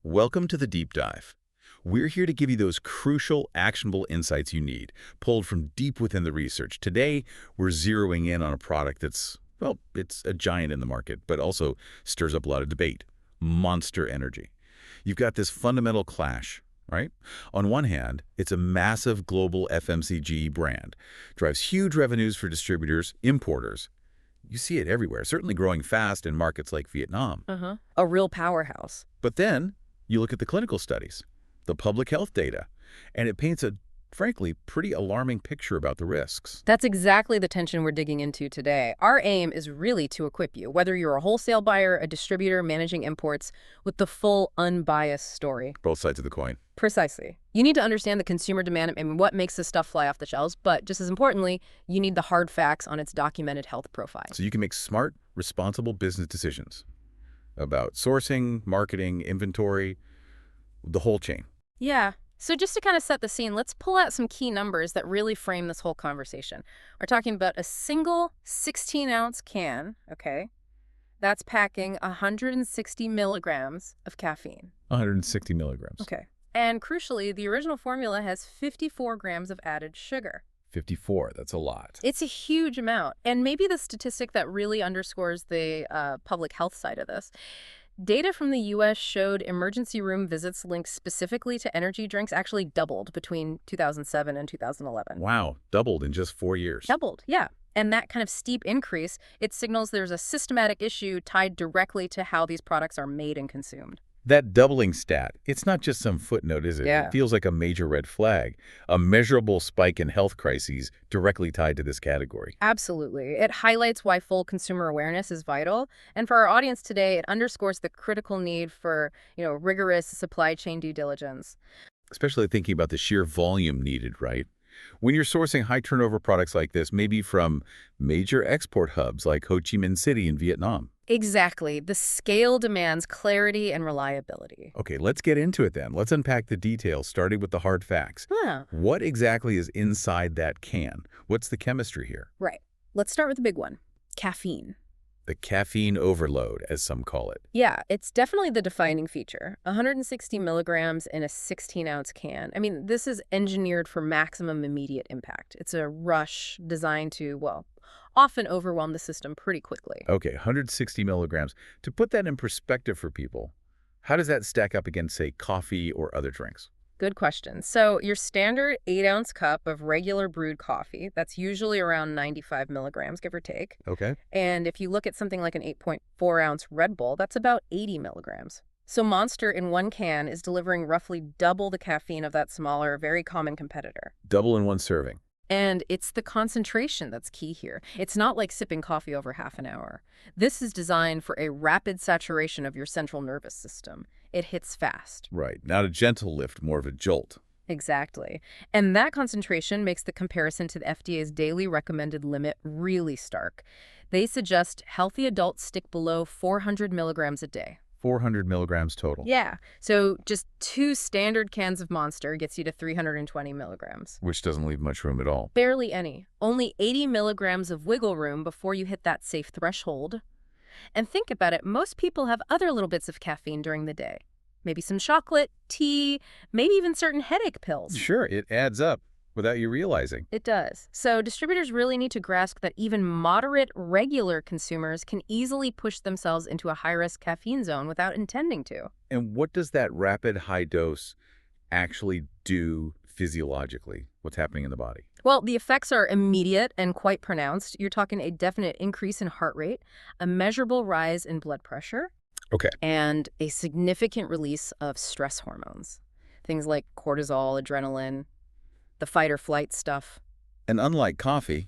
Welcome to the Deep Dive. We're here to give you those crucial, actionable insights you need, pulled from deep within the research. Today, we're zeroing in on a product that's, well, it's a giant in the market, but also stirs up a lot of debate. Monster Energy. You've got this fundamental clash, right? On one hand, it's a massive global FMCG brand, drives huge revenues for distributors, importers. You see it everywhere, certainly growing fast in markets like Vietnam. A real powerhouse. But then you look at the clinical studies, the public health data, and it paints a, frankly, pretty alarming picture about the risks. That's exactly the tension we're digging into today. Our aim is really to equip you, whether you're a wholesale buyer, a distributor managing imports, with the full, unbiased story. Both sides of the coin. Precisely. You need to understand the consumer demand and what makes this stuff fly off the shelves, but just as importantly, you need the hard facts on its documented health profile. So you can make smart, responsible business decisions about sourcing, marketing, inventory, the whole chain. Yeah. So just to kind of set the scene, let's pull out some key numbers that really frame this whole conversation. We're talking about a single 16-ounce can, okay? That's packing 160 milligrams of caffeine. 160 milligrams. Okay. And crucially, the original formula has 54 grams of added sugar. 54, that's a lot. It's a huge amount. And maybe the statistic that really underscores the public health side of this. Data from the U.S. showed emergency room visits linked specifically to energy drinks actually doubled between 2007 and 2011. Wow, doubled in just 4 years. Doubled, yeah. And that kind of steep increase, it signals there's a systematic issue tied directly to how these products are made and consumed. That doubling stat, it's not just some footnote, is it? Yeah. It feels like a major red flag, a measurable spike in health crises directly tied to this category. Absolutely. It highlights why full consumer awareness is vital. And for our audience today, it underscores the critical need for, rigorous supply chain due diligence. Especially thinking about the sheer volume needed, right? When you're sourcing high turnover products like this, maybe from major export hubs like Ho Chi Minh City in Vietnam. Exactly. The scale demands clarity and reliability. Okay, let's get into it then. Let's unpack the details, starting with the hard facts. What exactly is inside that can? What's the chemistry here? Right. Let's start with the big one. Caffeine. The caffeine overload, as some call it. Yeah, it's definitely the defining feature. 160 milligrams in a 16-ounce can. I mean, this is engineered for maximum immediate impact. It's a rush designed to, often overwhelm the system pretty quickly. Okay, 160 milligrams. To put that in perspective for people, how does that stack up against, say, coffee or other drinks? Good question. So your standard 8-ounce cup of regular brewed coffee, that's usually around 95 milligrams, give or take. Okay. And if you look at something like an 8.4-ounce Red Bull, that's about 80 milligrams. So Monster in one can is delivering roughly double the caffeine of that smaller, very common competitor. Double in one serving. And it's the concentration that's key here. It's not like sipping coffee over half an hour. This is designed for a rapid saturation of your central nervous system. It hits fast. Right. Not a gentle lift, more of a jolt. Exactly. And that concentration makes the comparison to the FDA's daily recommended limit really stark. They suggest healthy adults stick below 400 milligrams a day. 400 milligrams total. Yeah. So just 2 standard cans of Monster gets you to 320 milligrams. Which doesn't leave much room at all. Barely any. Only 80 milligrams of wiggle room before you hit that safe threshold. And think about it, most people have other little bits of caffeine during the day. Maybe some chocolate, tea, maybe even certain headache pills. Sure, it adds up without you realizing. It does. So distributors really need to grasp that even moderate, regular consumers can easily push themselves into a high-risk caffeine zone without intending to. And what does that rapid high dose actually do physiologically? What's happening in the body? Well, the effects are immediate and quite pronounced. You're talking a definite increase in heart rate, a measurable rise in blood pressure, Okay. and a significant release of stress hormones. Things like cortisol, adrenaline, the fight or flight stuff. And unlike coffee,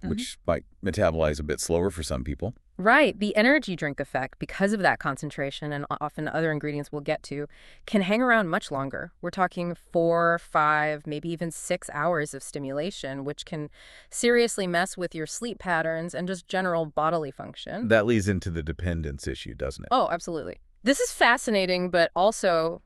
which might metabolize a bit slower for some people. Right. The energy drink effect, because of that concentration and often other ingredients we'll get to, can hang around much longer. We're talking 4, 5, maybe even 6 hours of stimulation, which can seriously mess with your sleep patterns and just general bodily function. That leads into the dependence issue, doesn't it? Oh, absolutely. This is fascinating, but also,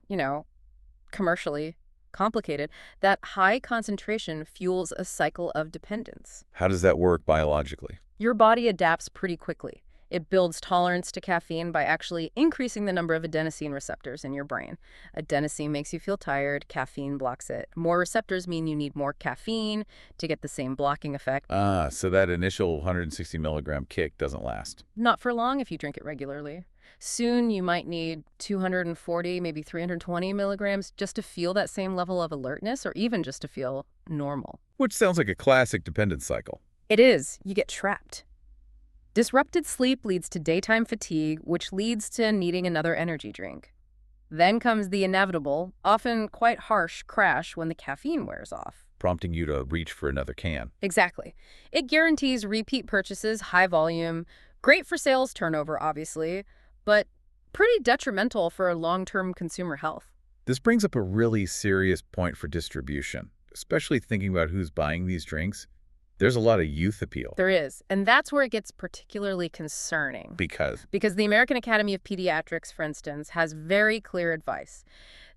commercially complicated. That high concentration fuels a cycle of dependence. How does that work biologically? Your body adapts pretty quickly. It builds tolerance to caffeine by actually increasing the number of adenosine receptors in your brain. Adenosine makes you feel tired, caffeine blocks it. More receptors mean you need more caffeine to get the same blocking effect. Ah, so that initial 160 milligram kick doesn't last. Not for long if you drink it regularly. Soon you might need 240, maybe 320 milligrams just to feel that same level of alertness or even just to feel normal. Which sounds like a classic dependence cycle. It is. You get trapped. Disrupted sleep leads to daytime fatigue, which leads to needing another energy drink. Then comes the inevitable, often quite harsh crash when the caffeine wears off. Prompting you to reach for another can. Exactly. It guarantees repeat purchases, high volume, great for sales turnover, obviously, but pretty detrimental for long-term consumer health. This brings up a really serious point for distribution, especially thinking about who's buying these drinks. There's a lot of youth appeal. There is, and that's where it gets particularly concerning. Because the American Academy of Pediatrics, for instance, has very clear advice.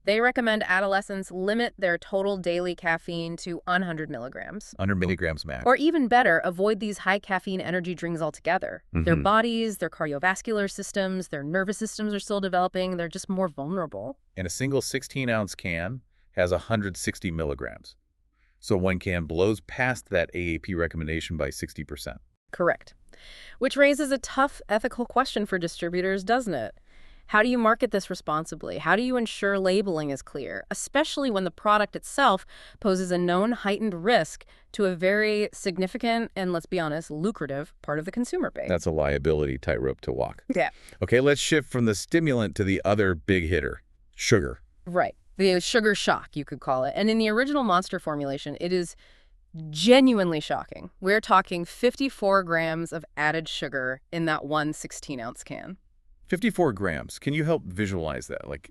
They recommend adolescents limit their total daily caffeine to 100 milligrams. 100 milligrams max. Or even better, avoid these high caffeine energy drinks altogether. Their bodies, their cardiovascular systems, their nervous systems are still developing. They're just more vulnerable. And a single 16-ounce can has 160 milligrams. So one can blows past that AAP recommendation by 60%. Correct. Which raises a tough ethical question for distributors, doesn't it? How do you market this responsibly? How do you ensure labeling is clear, especially when the product itself poses a known heightened risk to a very significant and, let's be honest, lucrative part of the consumer base? That's a liability tightrope to walk. Yeah. Okay, let's shift from the stimulant to the other big hitter, sugar. Right. The sugar shock, you could call it. And in the original Monster formulation, it is genuinely shocking. We're talking 54 grams of added sugar in that one 16-ounce can. 54 grams. Can you help visualize that, like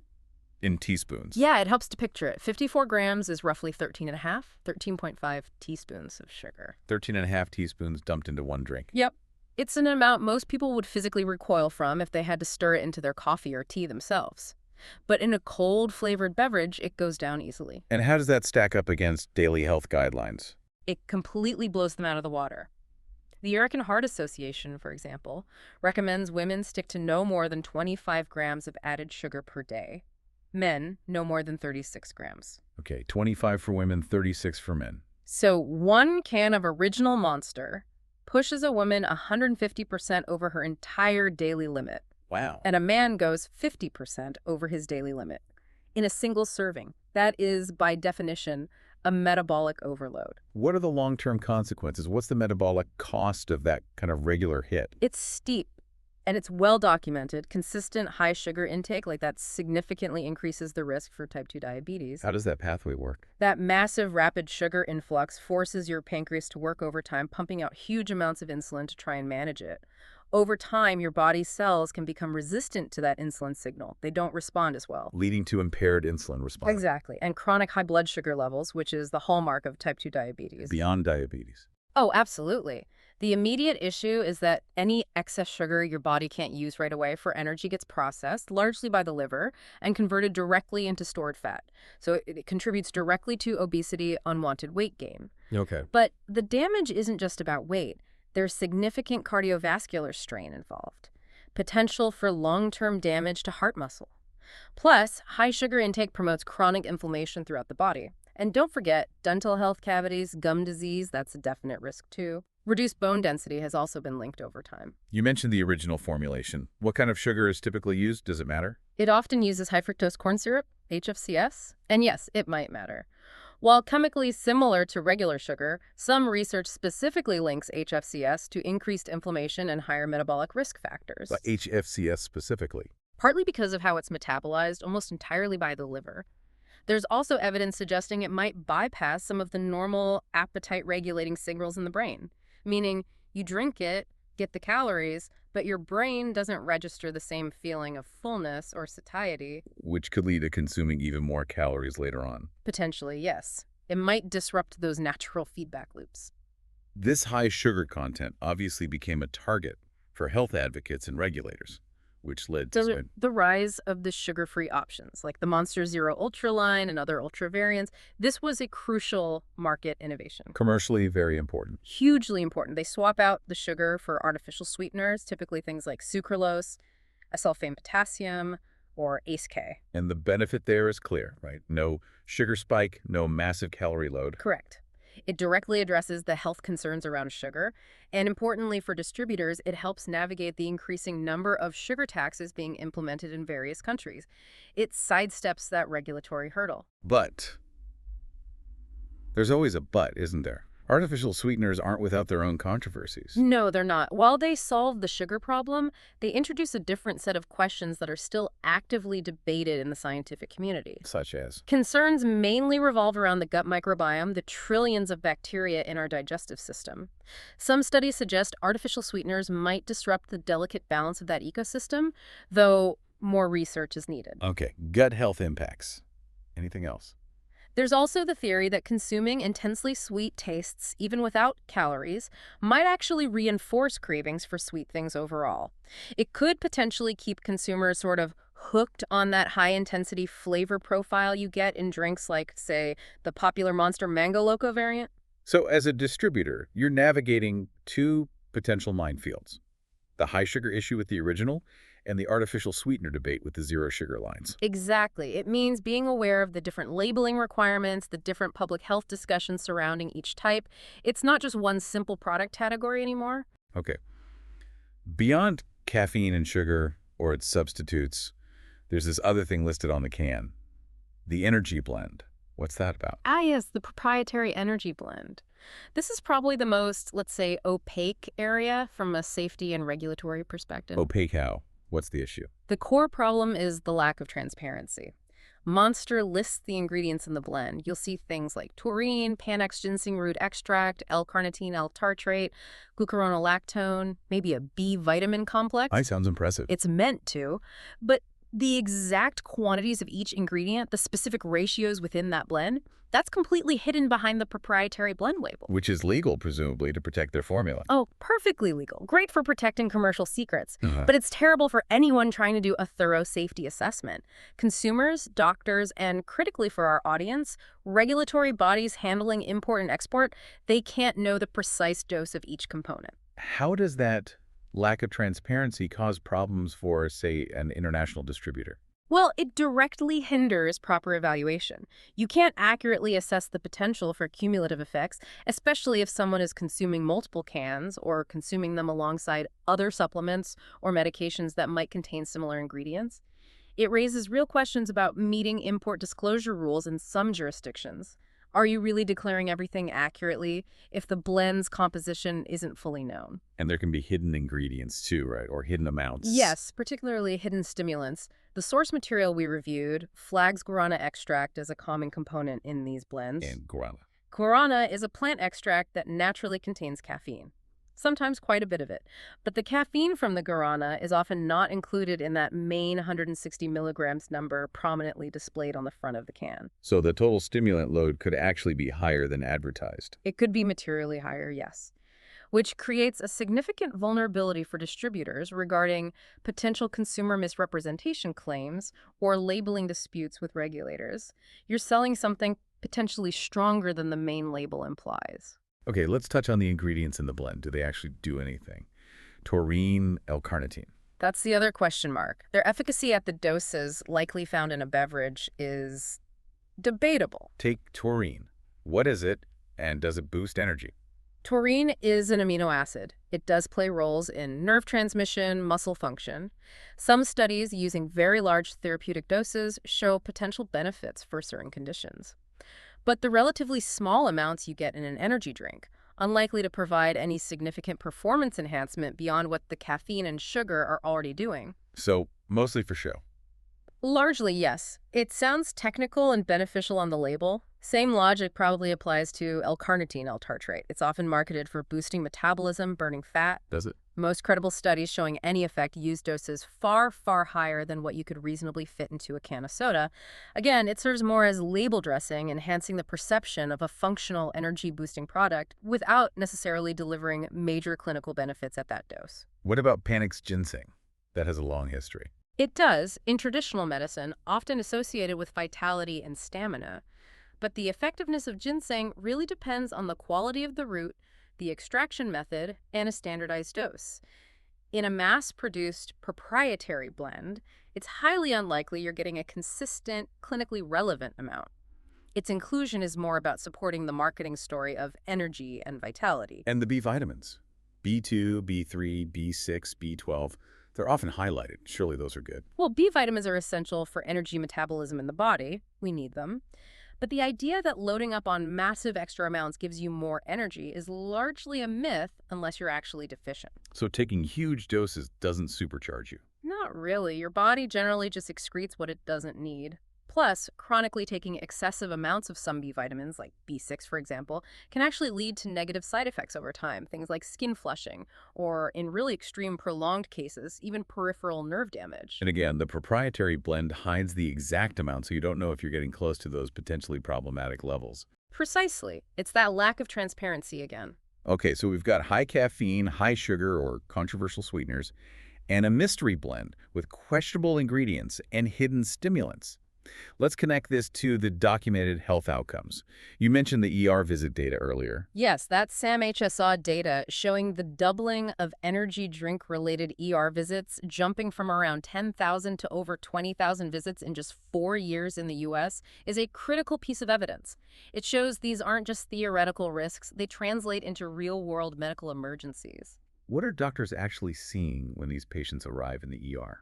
in teaspoons? Yeah, it helps to picture it. 54 grams is roughly 13.5 teaspoons of sugar. 13.5 teaspoons dumped into one drink. Yep. It's an amount most people would physically recoil from if they had to stir it into their coffee or tea themselves. But in a cold flavored beverage, it goes down easily. And how does that stack up against daily health guidelines? It completely blows them out of the water. The American Heart Association, for example, recommends women stick to no more than 25 grams of added sugar per day. Men, no more than 36 grams. Okay, 25 for women, 36 for men. So one can of original Monster pushes a woman 150% over her entire daily limit. Wow. And a man goes 50% over his daily limit in a single serving. That is, by definition, a metabolic overload. What are the long-term consequences? What's the metabolic cost of that kind of regular hit? It's steep, and it's well documented. Consistent high sugar intake like that significantly increases the risk for type 2 diabetes. How does that pathway work? That massive rapid sugar influx forces your pancreas to work overtime, pumping out huge amounts of insulin to try and manage it. Over time, your body's cells can become resistant to that insulin signal. They don't respond as well. Leading to impaired insulin response. Exactly. And chronic high blood sugar levels, which is the hallmark of type 2 diabetes. Beyond diabetes. Oh, absolutely. The immediate issue is that any excess sugar your body can't use right away for energy gets processed, largely by the liver, and converted directly into stored fat. So it contributes directly to obesity, unwanted weight gain. Okay. But the damage isn't just about weight. There's significant cardiovascular strain involved, potential for long-term damage to heart muscle. Plus, high sugar intake promotes chronic inflammation throughout the body. And don't forget, dental health cavities, gum disease, that's a definite risk too. Reduced bone density has also been linked over time. You mentioned the original formulation. What kind of sugar is typically used? Does it matter? It often uses high fructose corn syrup, HFCS, and yes, it might matter. While chemically similar to regular sugar, some research specifically links HFCS to increased inflammation and higher metabolic risk factors. But HFCS specifically? Partly because of how it's metabolized almost entirely by the liver. There's also evidence suggesting it might bypass some of the normal appetite-regulating signals in the brain, meaning you drink it, get the calories, but your brain doesn't register the same feeling of fullness or satiety. Which could lead to consuming even more calories later on. Potentially, yes. It might disrupt those natural feedback loops. This high sugar content obviously became a target for health advocates and regulators. which led to The rise of the sugar-free options, like the Monster Zero Ultra line and other ultra variants, this was a crucial market innovation. commercially very important. Hugely important. They swap out the sugar for artificial sweeteners, typically things like sucralose, acesulfame potassium, or ACE-K. And the benefit there is clear, right? No sugar spike, no massive calorie load. Correct. It directly addresses the health concerns around sugar, and importantly for distributors, it helps navigate the increasing number of sugar taxes being implemented in various countries. It sidesteps that regulatory hurdle. But there's always a but, isn't there? Artificial sweeteners aren't without their own controversies. No, they're not. While they solve the sugar problem, they introduce a different set of questions that are still actively debated in the scientific community. Such as? Concerns mainly revolve around the gut microbiome, the trillions of bacteria in our digestive system. Some studies suggest artificial sweeteners might disrupt the delicate balance of that ecosystem, though more research is needed. Okay, gut health impacts. Anything else? There's also the theory that consuming intensely sweet tastes, even without calories, might actually reinforce cravings for sweet things overall. It could potentially keep consumers sort of hooked on that high-intensity flavor profile you get in drinks like, say, the popular Monster Mango Loco variant. So as a distributor, you're navigating two potential minefields. The high sugar issue with the original and the artificial sweetener debate with the zero sugar lines. Exactly. It means being aware of the different labeling requirements, the different public health discussions surrounding each type. It's not just one simple product category anymore. Okay. Beyond caffeine and sugar or its substitutes, there's this other thing listed on the can, the energy blend. What's that about? Yes, the proprietary energy blend. This is probably the most, let's say, opaque area from a safety and regulatory perspective. Opaque how? What's the issue? The core problem is the lack of transparency. Monster lists the ingredients in the blend. You'll see things like taurine, Panax ginseng root extract, L-carnitine L-tartrate, glucuronolactone, maybe a B vitamin complex. Sounds impressive. It's meant to, but the exact quantities of each ingredient, the specific ratios within that blend, that's completely hidden behind the proprietary blend label. Which is legal, presumably, to protect their formula. Oh, perfectly legal. Great for protecting commercial secrets. But it's terrible for anyone trying to do a thorough safety assessment. Consumers, doctors, and critically for our audience, regulatory bodies handling import and export, they can't know the precise dose of each component. How does that lack of transparency cause problems for, say, an international distributor? Well, it directly hinders proper evaluation. You can't accurately assess the potential for cumulative effects, especially if someone is consuming multiple cans or consuming them alongside other supplements or medications that might contain similar ingredients. It raises real questions about meeting import disclosure rules in some jurisdictions. Are you really declaring everything accurately if the blend's composition isn't fully known? And there can be hidden ingredients too, right? Or hidden amounts. Yes, particularly hidden stimulants. The source material we reviewed flags guarana extract as a common component in these blends. And guarana. Guarana is a plant extract that naturally contains caffeine, sometimes quite a bit of it. But the caffeine from the guarana is often not included in that main 160 milligrams number prominently displayed on the front of the can. So the total stimulant load could actually be higher than advertised. It could be materially higher, yes, which creates a significant vulnerability for distributors regarding potential consumer misrepresentation claims or labeling disputes with regulators. You're selling something potentially stronger than the main label implies. Okay, let's touch on the ingredients in the blend. Do they actually do anything? Taurine, L-carnitine. That's the other question mark. Their efficacy at the doses likely found in a beverage is debatable. Take taurine. What is it, and does it boost energy? Taurine is an amino acid. It does play roles in nerve transmission, muscle function. Some studies using very large therapeutic doses show potential benefits for certain conditions. But the relatively small amounts you get in an energy drink, unlikely to provide any significant performance enhancement beyond what the caffeine and sugar are already doing. So, mostly for show. Largely, yes. It sounds technical and beneficial on the label. Same logic probably applies to L-carnitine L-tartrate. It's often marketed for boosting metabolism, burning fat. Does it? Most credible studies showing any effect use doses far, far higher than what you could reasonably fit into a can of soda. Again, it serves more as label dressing, enhancing the perception of a functional energy-boosting product without necessarily delivering major clinical benefits at that dose. What about Panax ginseng? That has a long history. It does, in traditional medicine, often associated with vitality and stamina. But the effectiveness of ginseng really depends on the quality of the root, the extraction method, and a standardized dose. In a mass-produced proprietary blend, it's highly unlikely you're getting a consistent, clinically relevant amount. Its inclusion is more about supporting the marketing story of energy and vitality. And the B vitamins, B2, B3, B6, B12, they're often highlighted. Surely those are good. Well, B vitamins are essential for energy metabolism in the body. We need them. But the idea that loading up on massive extra amounts gives you more energy is largely a myth unless you're actually deficient. So taking huge doses doesn't supercharge you. Not really. Your body generally just excretes what it doesn't need. Plus, chronically taking excessive amounts of some B vitamins, like B6 for example, can actually lead to negative side effects over time, things like skin flushing, or in really extreme prolonged cases, even peripheral nerve damage. And again, the proprietary blend hides the exact amount, so you don't know if you're getting close to those potentially problematic levels. Precisely. It's that lack of transparency again. Okay, so we've got high caffeine, high sugar, or controversial sweeteners, and a mystery blend with questionable ingredients and hidden stimulants. Let's connect this to the documented health outcomes. You mentioned the ER visit data earlier. Yes, that's SAM-HSA data showing the doubling of energy drink-related ER visits, jumping from around 10,000 to over 20,000 visits in just 4 years in the U.S., is a critical piece of evidence. It shows these aren't just theoretical risks, they translate into real-world medical emergencies. What are doctors actually seeing when these patients arrive in the ER?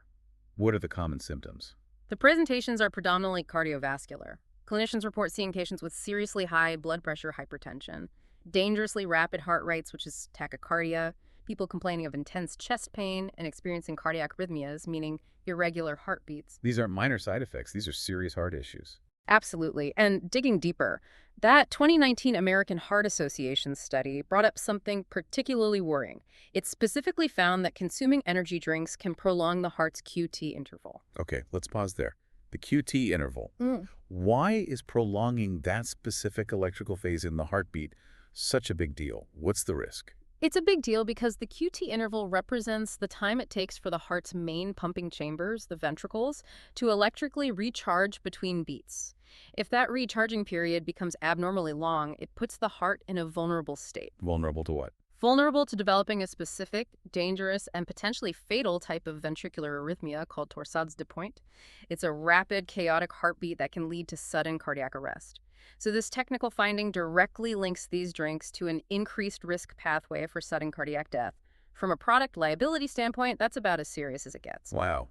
What are the common symptoms? The presentations are predominantly cardiovascular. Clinicians report seeing patients with seriously high blood pressure hypertension, dangerously rapid heart rates, which is tachycardia, people complaining of intense chest pain and experiencing cardiac arrhythmias, meaning irregular heartbeats. These aren't minor side effects. These are serious heart issues. Absolutely. And digging deeper, that 2019 American Heart Association study brought up something particularly worrying. It specifically found that consuming energy drinks can prolong the heart's QT interval. Okay, let's pause there. The QT interval. Why is prolonging that specific electrical phase in the heartbeat such a big deal? What's the risk? It's a big deal because the QT interval represents the time it takes for the heart's main pumping chambers, the ventricles, to electrically recharge between beats. If that recharging period becomes abnormally long, it puts the heart in a vulnerable state. Vulnerable to what? Vulnerable to developing a specific, dangerous, and potentially fatal type of ventricular arrhythmia called torsades de pointe. It's a rapid, chaotic heartbeat that can lead to sudden cardiac arrest. So this technical finding directly links these drinks to an increased risk pathway for sudden cardiac death. From a product liability standpoint, that's about as serious as it gets. Wow.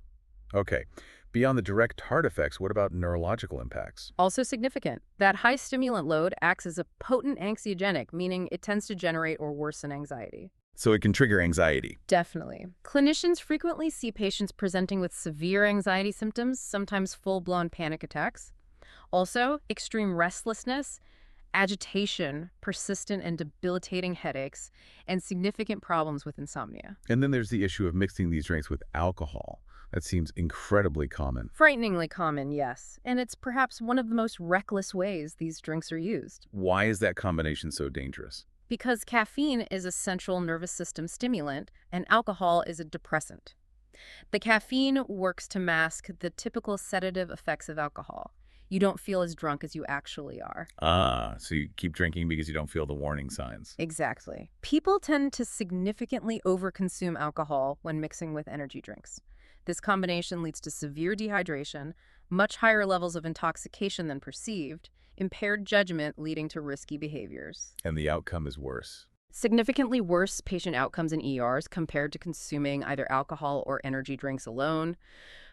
Okay. Beyond the direct heart effects, what about neurological impacts? Also significant, that high stimulant load acts as a potent anxiogenic, meaning it tends to generate or worsen anxiety. So it can trigger anxiety. Definitely. Clinicians frequently see patients presenting with severe anxiety symptoms, sometimes full-blown panic attacks. Also, extreme restlessness, agitation, persistent and debilitating headaches, and significant problems with insomnia. And then there's the issue of mixing these drinks with alcohol. That seems incredibly common. Frighteningly common, yes. And it's perhaps one of the most reckless ways these drinks are used. Why is that combination so dangerous? Because caffeine is a central nervous system stimulant, and alcohol is a depressant. The caffeine works to mask the typical sedative effects of alcohol. You don't feel as drunk as you actually are. Ah, so you keep drinking because you don't feel the warning signs. Exactly. People tend to significantly overconsume alcohol when mixing with energy drinks. This combination leads to severe dehydration, much higher levels of intoxication than perceived, impaired judgment leading to risky behaviors. And the outcome is worse. Significantly worse patient outcomes in ERs compared to consuming either alcohol or energy drinks alone.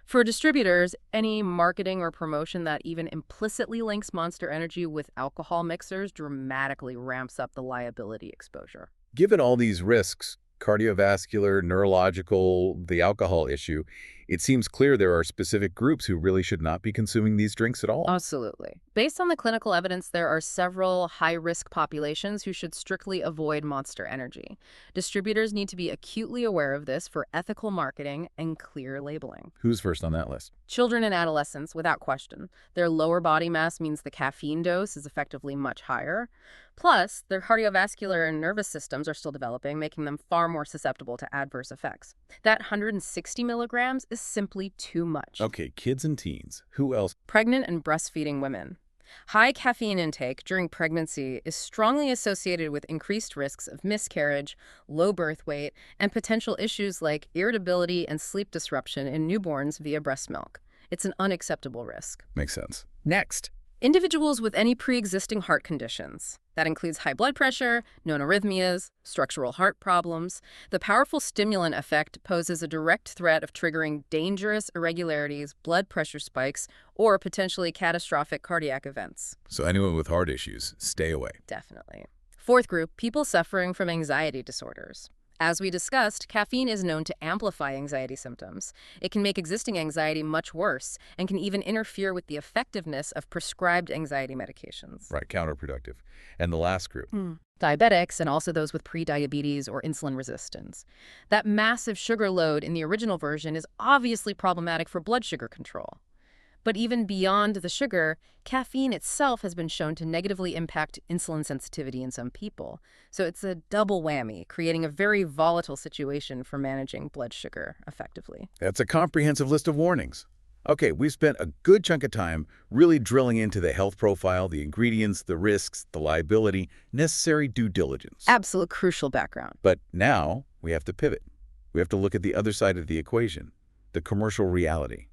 For distributors, any marketing or promotion that even implicitly links Monster Energy with alcohol mixers dramatically ramps up the liability exposure. Given all these risks, cardiovascular, neurological, the alcohol issue, It seems clear there are specific groups who really should not be consuming these drinks at all. Absolutely. Based on the clinical evidence, there are several high-risk populations who should strictly avoid Monster Energy. Distributors need to be acutely aware of this for ethical marketing and clear labeling. Who's first on that list? Children and adolescents, without question. Their lower body mass means the caffeine dose is effectively much higher. Plus, their cardiovascular and nervous systems are still developing, making them far more susceptible to adverse effects. That 160 milligrams is simply too much. Okay, kids and teens. Who else? Pregnant and breastfeeding women. High caffeine intake during pregnancy is strongly associated with increased risks of miscarriage, low birth weight, and potential issues like irritability and sleep disruption in newborns via breast milk. It's an unacceptable risk. Makes sense. Next, individuals with any pre-existing heart conditions. That includes high blood pressure, known arrhythmias, structural heart problems. The powerful stimulant effect poses a direct threat of triggering dangerous irregularities, blood pressure spikes, or potentially catastrophic cardiac events. So anyone with heart issues, stay away. Definitely. Fourth group, people suffering from anxiety disorders. As we discussed, caffeine is known to amplify anxiety symptoms. It can make existing anxiety much worse and can even interfere with the effectiveness of prescribed anxiety medications. Right, counterproductive. And the last group. Diabetics and also those with prediabetes or insulin resistance. That massive sugar load in the original version is obviously problematic for blood sugar control. But even beyond the sugar, caffeine itself has been shown to negatively impact insulin sensitivity in some people. So it's a double whammy, creating a very volatile situation for managing blood sugar effectively. That's a comprehensive list of warnings. Okay, we've spent a good chunk of time really drilling into the health profile, the ingredients, the risks, the liability, necessary due diligence. Absolute crucial background. But now we have to pivot. We have to look at the other side of the equation, the commercial reality.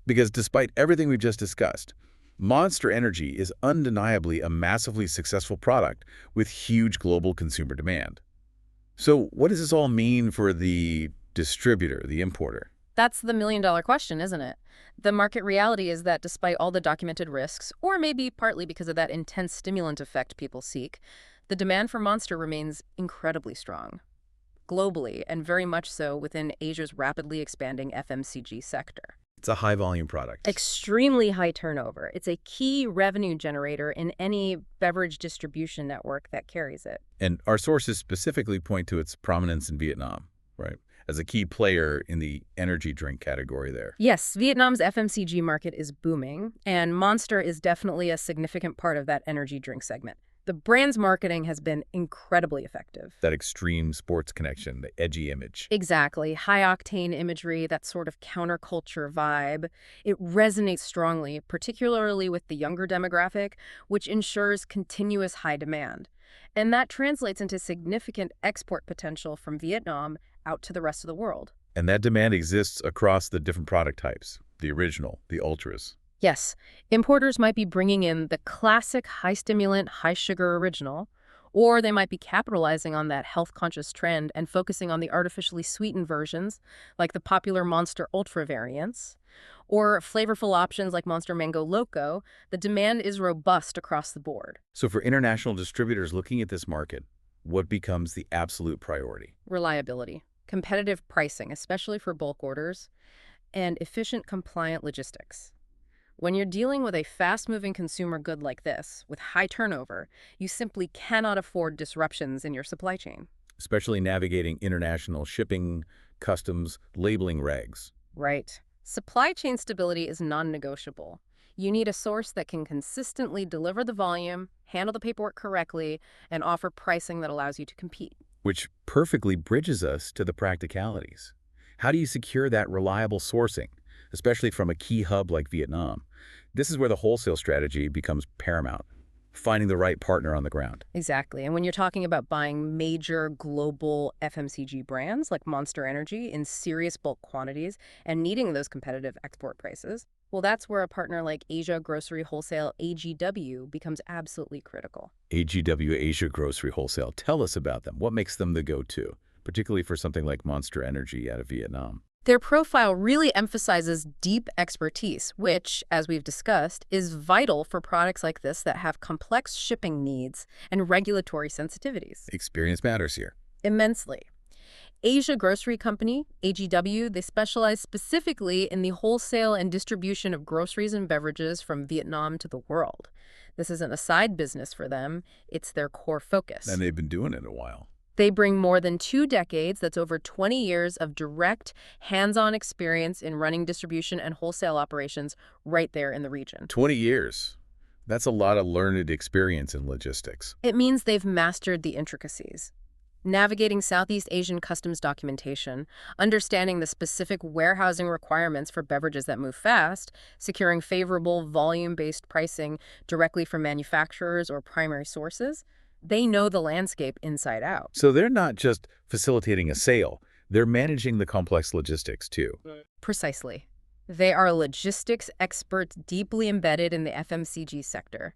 Because despite everything we've just discussed, Monster Energy is undeniably a massively successful product with huge global consumer demand. So what does this all mean for the distributor, the importer? That's the million-dollar question, isn't it? The market reality is that despite all the documented risks, or maybe partly because of that intense stimulant effect people seek, the demand for Monster remains incredibly strong. Globally, and very much so within Asia's rapidly expanding FMCG sector. It's a high-volume product. Extremely high turnover. It's a key revenue generator in any beverage distribution network that carries it. And our sources specifically point to its prominence in Vietnam, right, as a key player in the energy drink category there. Yes, Vietnam's FMCG market is booming, and Monster is definitely a significant part of that energy drink segment. The brand's marketing has been incredibly effective. That extreme sports connection, the edgy image. Exactly. High-octane imagery, that sort of counterculture vibe. It resonates strongly, particularly with the younger demographic, which ensures continuous high demand. And that translates into significant export potential from Vietnam out to the rest of the world. And that demand exists across the different product types, the original, the ultras. Yes, importers might be bringing in the classic high-stimulant, high-sugar original, or they might be capitalizing on that health-conscious trend and focusing on the artificially sweetened versions, like the popular Monster Ultra variants, or flavorful options like Monster Mango Loco. The demand is robust across the board. So for international distributors looking at this market, what becomes the absolute priority? Reliability, competitive pricing, especially for bulk orders, and efficient, compliant logistics. When you're dealing with a fast-moving consumer good like this, with high turnover, you simply cannot afford disruptions in your supply chain. Especially navigating international shipping, customs, labeling regs. Right. Supply chain stability is non-negotiable. You need a source that can consistently deliver the volume, handle the paperwork correctly, and offer pricing that allows you to compete. Which perfectly bridges us to the practicalities. How do you secure that reliable sourcing, especially from a key hub like Vietnam? This is where the wholesale strategy becomes paramount, finding the right partner on the ground. Exactly. And when you're talking about buying major global FMCG brands like Monster Energy in serious bulk quantities and needing those competitive export prices, well, that's where a partner like Asia Grocery Wholesale, AGW, becomes absolutely critical. AGW, Asia Grocery Wholesale. Tell us about them. What makes them the go-to, particularly for something like Monster Energy out of Vietnam? Their profile really emphasizes deep expertise, which, as we've discussed, is vital for products like this that have complex shipping needs and regulatory sensitivities. Experience matters here. Immensely. Asia Grocery Company, AGW, they specialize specifically in the wholesale and distribution of groceries and beverages from Vietnam to the world. This isn't a side business for them, it's their core focus. And they've been doing it a while. They bring more than 2 decades, that's over 20 years of direct, hands-on experience in running distribution and wholesale operations right there in the region. 20 years. That's a lot of learned experience in logistics. It means they've mastered the intricacies. Navigating Southeast Asian customs documentation, understanding the specific warehousing requirements for beverages that move fast, securing favorable volume-based pricing directly from manufacturers or primary sources. They know the landscape inside out. So they're not just facilitating a sale, they're managing the complex logistics too. Precisely. They are logistics experts deeply embedded in the FMCG sector.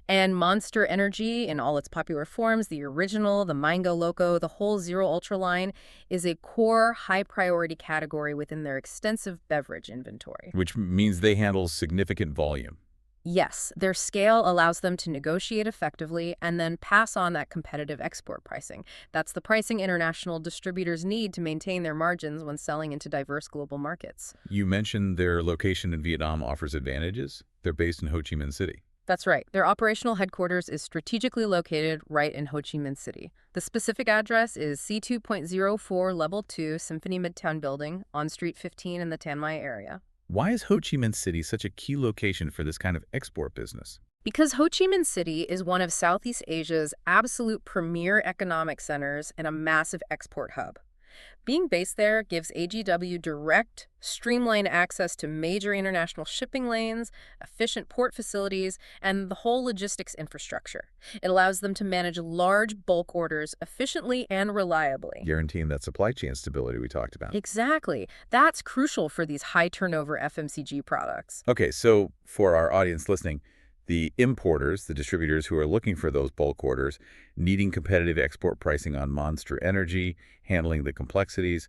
And Monster Energy, in all its popular forms, the original, the Mango Loco, the whole Zero Ultra line, is a core high-priority category within their extensive beverage inventory. Which means they handle significant volume. Yes, their scale allows them to negotiate effectively and then pass on that competitive export pricing. That's the pricing international distributors need to maintain their margins when selling into diverse global markets. You mentioned their location in Vietnam offers advantages. They're based in Ho Chi Minh City. That's right. Their operational headquarters is strategically located right in Ho Chi Minh City. The specific address is C2.04 Level 2 Symphony Midtown Building on Street 15 in the Tan Mai area. Why is Ho Chi Minh City such a key location for this kind of export business? Because Ho Chi Minh City is one of Southeast Asia's absolute premier economic centers and a massive export hub. Being based there gives AGW direct, streamlined access to major international shipping lanes, efficient port facilities, and the whole logistics infrastructure. It allows them to manage large bulk orders efficiently and reliably. Guaranteeing that supply chain stability we talked about. Exactly. That's crucial for these high-turnover FMCG products. Okay, so for our audience listening, the importers, the distributors who are looking for those bulk orders, needing competitive export pricing on Monster Energy, handling the complexities,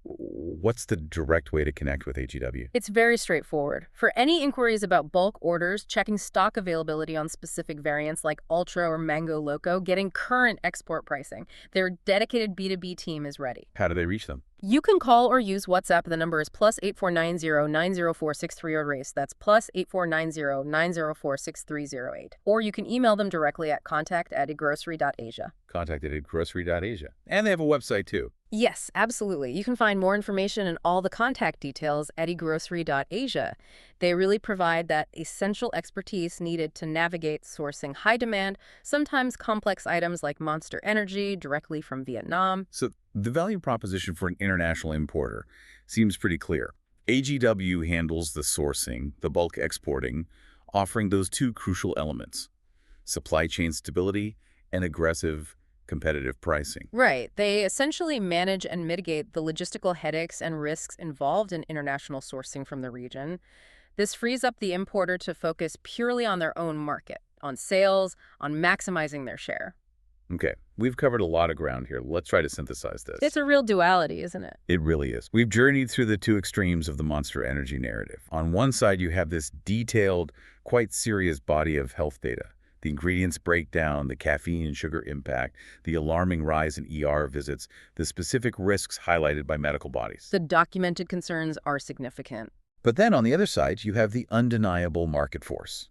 what's the direct way to connect with AGW? It's very straightforward. For any inquiries about bulk orders, checking stock availability on specific variants like Ultra or Mango Loco, getting current export pricing, their dedicated B2B team is ready. How do they reach them? You can call or use WhatsApp. The number is +8490 904 6308. That's +8490 904 6308. Or you can email them directly at contact@egrocery.asia. Contact@egrocery.asia. And they have a website too. Yes, absolutely. You can find more information and all the contact details at egrocery.asia. They really provide that essential expertise needed to navigate sourcing high-demand, sometimes complex items like Monster Energy directly from Vietnam. So the value proposition for an international importer seems pretty clear. AGW handles the sourcing, the bulk exporting, offering those two crucial elements: supply chain stability and aggressive competitive pricing. Right. They essentially manage and mitigate the logistical headaches and risks involved in international sourcing from the region. This frees up the importer to focus purely on their own market, on sales, on maximizing their share. Okay, we've covered a lot of ground here. Let's try to synthesize this. It's a real duality, isn't it? It really is. We've journeyed through the two extremes of the Monster Energy narrative. On one side, you have this detailed, quite serious body of health data. The ingredients breakdown, the caffeine and sugar impact, the alarming rise in ER visits, the specific risks highlighted by medical bodies. The documented concerns are significant. But then on the other side, you have the undeniable market force.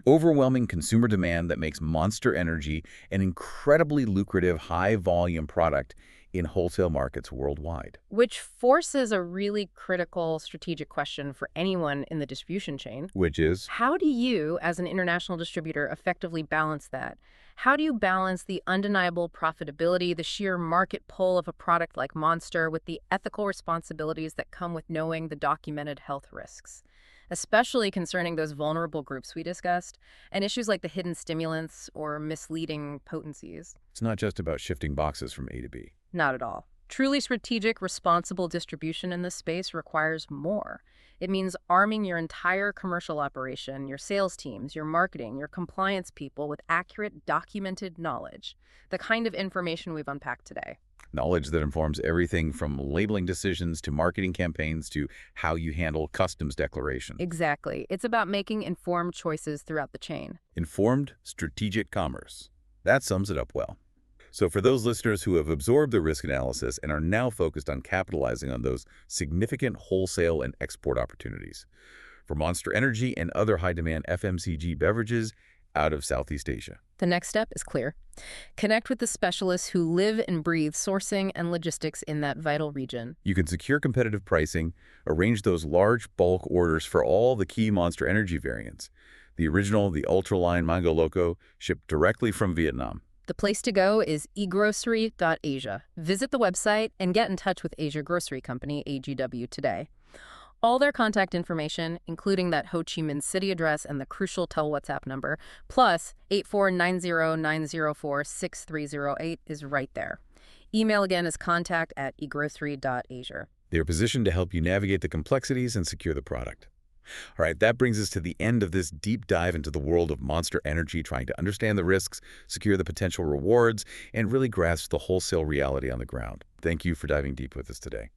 Overwhelming consumer demand that makes Monster Energy an incredibly lucrative, high-volume product in wholesale markets worldwide. Which forces a really critical strategic question for anyone in the distribution chain. Which is? How do you, as an international distributor, effectively balance that? How do you balance the undeniable profitability, the sheer market pull of a product like Monster with the ethical responsibilities that come with knowing the documented health risks? Especially concerning those vulnerable groups we discussed, and issues like the hidden stimulants or misleading potencies. It's not just about shifting boxes from A to B. Not at all. Truly strategic, responsible distribution in this space requires more. It means arming your entire commercial operation, your sales teams, your marketing, your compliance people with accurate, documented knowledge, the kind of information we've unpacked today. Knowledge that informs everything from labeling decisions to marketing campaigns to how you handle customs declaration. Exactly. It's about making informed choices throughout the chain. Informed strategic commerce. That sums it up well. So for those listeners who have absorbed the risk analysis and are now focused on capitalizing on those significant wholesale and export opportunities, for Monster Energy and other high-demand FMCG beverages out of Southeast Asia. The next step is clear. Connect with the specialists who live and breathe sourcing and logistics in that vital region. You can secure competitive pricing, arrange those large bulk orders for all the key Monster Energy variants. The original, the Ultraline Mango Loco, shipped directly from Vietnam. The place to go is egrocery.asia. Visit the website and get in touch with Asia Grocery Company, AGW, today. All their contact information, including that Ho Chi Minh City address and the crucial Tell WhatsApp number, plus 84909046308 is right there. Email again is contact@egrocery.asia. They're positioned to help you navigate the complexities and secure the product. All right, that brings us to the end of this deep dive into the world of Monster Energy, trying to understand the risks, secure the potential rewards, and really grasp the wholesale reality on the ground. Thank you for diving deep with us today.